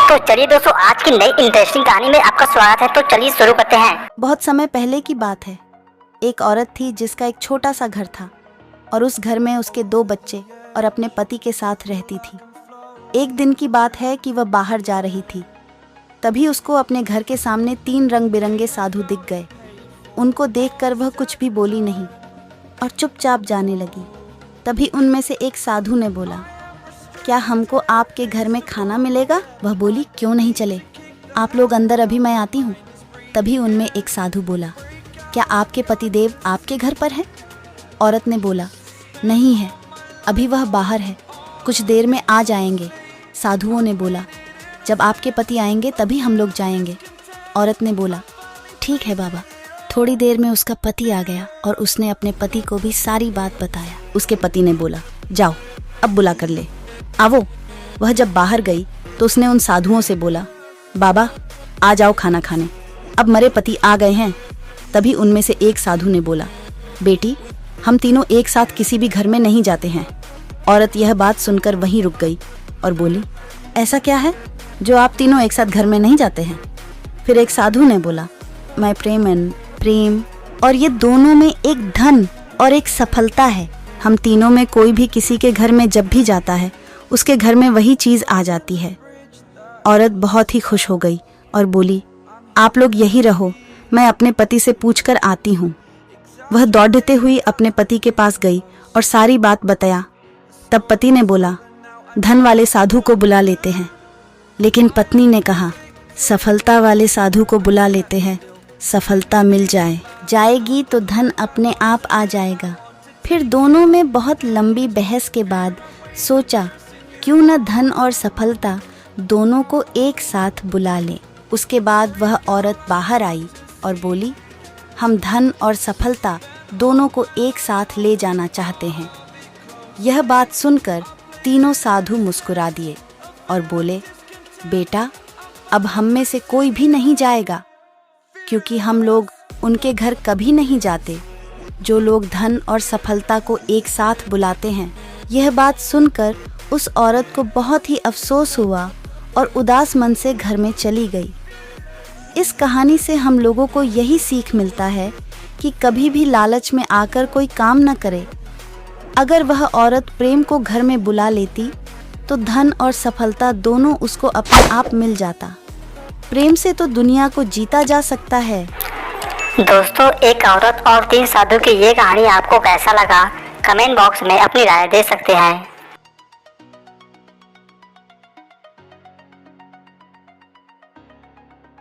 तो चलिए दोस्तों, आज की नई इंटरेस्टिंग कहानी में आपका स्वागत है। तो चलिए शुरू करते हैं। बहुत समय पहले की बात है। एक औरत थी जिसका एक छोटा सा घर था और उस घर में उसके 2 बच्चे और अपने पति के साथ रहती थी। एक दिन की बात है कि वह बाहर जा रही थी। तभी उसको अपने घर के सामने 3 रंग बिरंगे साधु दिख गए। उनको देखकर वह कुछ भी बोली नहीं और चुपचाप जाने लगी। तभी उनमें से एक साधु ने बोला, क्या हमको आपके घर में खाना मिलेगा? वह बोली, क्यों नहीं चले, आप लोग अंदर, अभी मैं आती हूँ। तभी उनमें एक साधु बोला, क्या आपके पतिदेव आपके घर पर है? औरत ने बोला, नहीं है, अभी वह बाहर है, कुछ देर में आ जाएंगे। साधुओं ने बोला, जब आपके पति आएंगे तभी हम लोग जाएंगे। औरत ने बोला, ठीक है बाबा। थोड़ी देर में उसका पति आ गया और उसने अपने पति को भी सारी बात बताया। उसके पति ने बोला, जाओ अब बुला कर ले आवो। वह जब बाहर गई तो उसने उन साधुओं से बोला, बाबा आ जाओ खाना खाने, अब मरे पति आ गए हैं। तभी उनमें से एक साधु ने बोला, बेटी हम तीनों एक साथ किसी भी घर में नहीं जाते हैं। औरत यह बात सुनकर वहीं रुक गई और बोली, ऐसा क्या है जो आप तीनों एक साथ घर में नहीं जाते हैं? फिर एक साधु ने बोला, मैं प्रेम और ये दोनों में एक धन और एक सफलता है। हम तीनों में कोई भी किसी के घर में जब भी जाता है उसके घर में वही चीज आ जाती है। औरत बहुत ही खुश हो गई और बोली, आप लोग यही रहो, मैं अपने पति से पूछकर आती हूँ। वह दौड़ते हुई अपने पति के पास गई और सारी बात बताया। तब पति ने बोला, धन वाले साधु को बुला लेते हैं। लेकिन पत्नी ने कहा, सफलता वाले साधु को बुला लेते हैं, सफलता मिल जाएगी तो धन अपने आप आ जाएगा। फिर दोनों में बहुत लंबी बहस के बाद सोचा, क्यों न धन और सफलता दोनों को एक साथ बुला लें। उसके बाद वह औरत बाहर आई और बोली, हम धन और सफलता दोनों को एक साथ ले जाना चाहते हैं। यह बात सुनकर तीनों साधु मुस्कुरा दिए और बोले, बेटा अब हम में से कोई भी नहीं जाएगा, क्योंकि हम लोग उनके घर कभी नहीं जाते जो लोग धन और सफलता को एक साथ बुलाते हैं। यह बात सुनकर उस औरत को बहुत ही अफसोस हुआ और उदास मन से घर में चली गई। इस कहानी से हम लोगों को यही सीख मिलता है कि कभी भी लालच में आकर कोई काम न करे। अगर वह औरत प्रेम को घर में बुला लेती तो धन और सफलता दोनों उसको अपने आप मिल जाता। प्रेम से तो दुनिया को जीता जा सकता है। दोस्तों, एक औरत और 3 साधु की ये कहानी आपको कैसा लगा? कमेंट बॉक्स में अपनी राय दे सकते हैं।